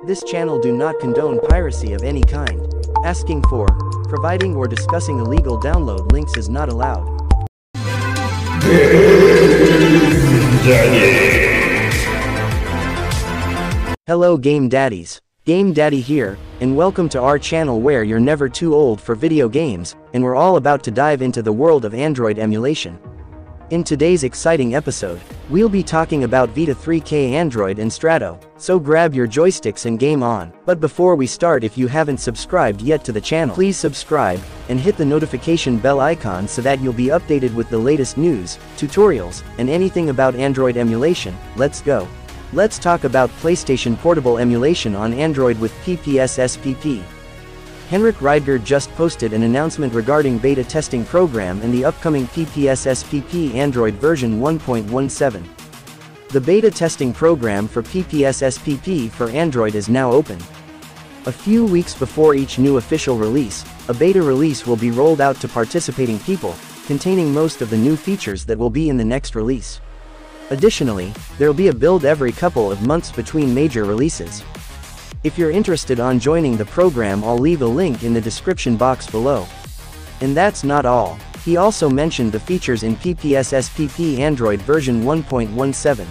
This channel do not condone piracy of any kind. Asking for, providing or discussing illegal download links is not allowed. Hello Game Daddies. Game Daddy here, and welcome to our channel where you're never too old for video games, and we're all about to dive into the world of Android emulation. In today's exciting episode, we'll be talking about Vita 3K Android and Stratto, so grab your joysticks and game on. But before we start, if you haven't subscribed yet to the channel, please subscribe, and hit the notification bell icon so that you'll be updated with the latest news, tutorials, and anything about Android emulation. Let's go. Let's talk about PlayStation Portable emulation on Android with PPSSPP. Henrik Rydgaard just posted an announcement regarding beta testing program and the upcoming PPSSPP Android version 1.17. The beta testing program for PPSSPP for Android is now open. A few weeks before each new official release, a beta release will be rolled out to participating people, containing most of the new features that will be in the next release. Additionally, there'll be a build every couple of months between major releases. If you're interested on joining the program, I'll leave a link in the description box below. And that's not all. He also mentioned the features in PPSSPP Android version 1.17.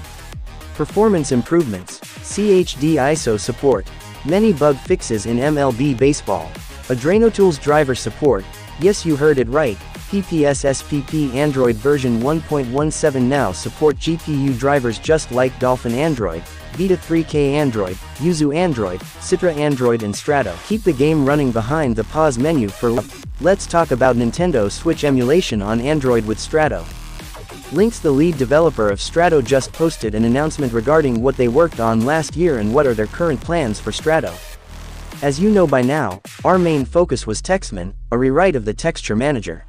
Performance improvements, CHD ISO support, many bug fixes in MLB baseball, AdrenoTools driver support. Yes, you heard it right. PPSSPP Android version 1.17 now support GPU drivers just like Dolphin Android, Vita 3K Android, Yuzu Android, Citra Android and Stratto. Keep the game running behind the pause menu for Let's talk about Nintendo Switch emulation on Android with Stratto. Lynx, the lead developer of Stratto, just posted an announcement regarding what they worked on last year and what are their current plans for Stratto. As you know by now, our main focus was Textman, a rewrite of the texture manager.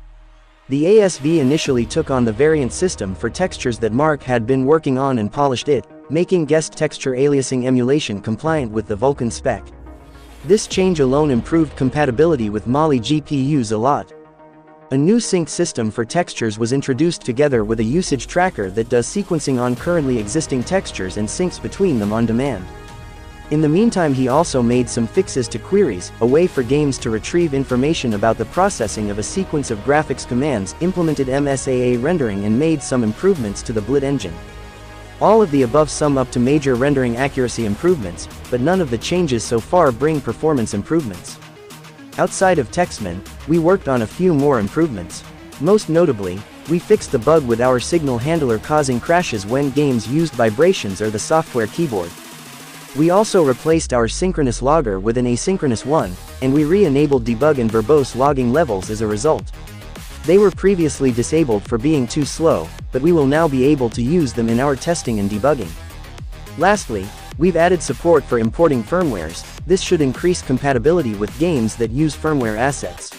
The ASV initially took on the variant system for textures that Mark had been working on and polished it, making guest texture aliasing emulation compliant with the Vulkan spec. This change alone improved compatibility with Mali GPUs a lot. A new sync system for textures was introduced together with a usage tracker that does sequencing on currently existing textures and syncs between them on demand. In the meantime, he also made some fixes to queries, a way for games to retrieve information about the processing of a sequence of graphics commands, implemented MSAA rendering and made some improvements to the Blit engine. All of the above sum up to major rendering accuracy improvements, but none of the changes so far bring performance improvements. Outside of Textman, we worked on a few more improvements. Most notably, we fixed the bug with our signal handler causing crashes when games used vibrations or the software keyboard. We also replaced our synchronous logger with an asynchronous one, and we re-enabled debug and verbose logging levels as a result. They were previously disabled for being too slow, but we will now be able to use them in our testing and debugging. Lastly, we've added support for importing firmwares. This should increase compatibility with games that use firmware assets.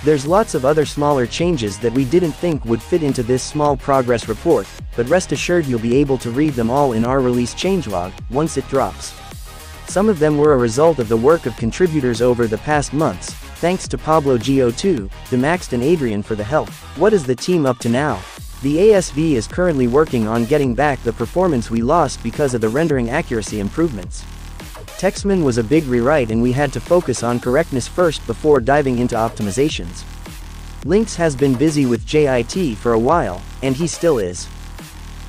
There's lots of other smaller changes that we didn't think would fit into this small progress report, but rest assured you'll be able to read them all in our release changelog, once it drops. Some of them were a result of the work of contributors over the past months. Thanks to Pablo Go2, Demaxt and Adrian for the help. What is the team up to now? The ASV is currently working on getting back the performance we lost because of the rendering accuracy improvements. Textman was a big rewrite and we had to focus on correctness first before diving into optimizations. Lynx has been busy with JIT for a while, and he still is.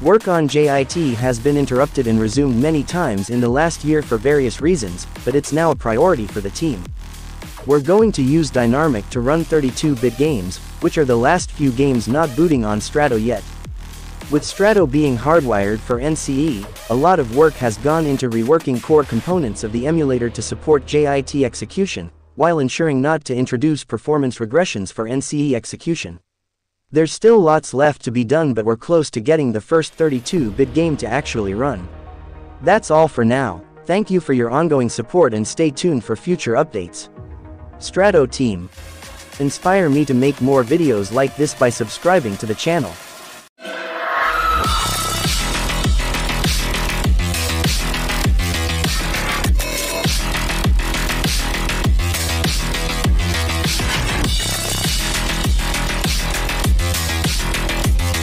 Work on JIT has been interrupted and resumed many times in the last year for various reasons, but it's now a priority for the team. We're going to use Dynamic to run 32-bit games, which are the last few games not booting on Stratto yet. With Stratto being hardwired for NCE, a lot of work has gone into reworking core components of the emulator to support JIT execution, while ensuring not to introduce performance regressions for NCE execution. There's still lots left to be done, but we're close to getting the first 32-bit game to actually run. That's all for now. Thank you for your ongoing support and stay tuned for future updates. Stratto team, inspire me to make more videos like this by subscribing to the channel.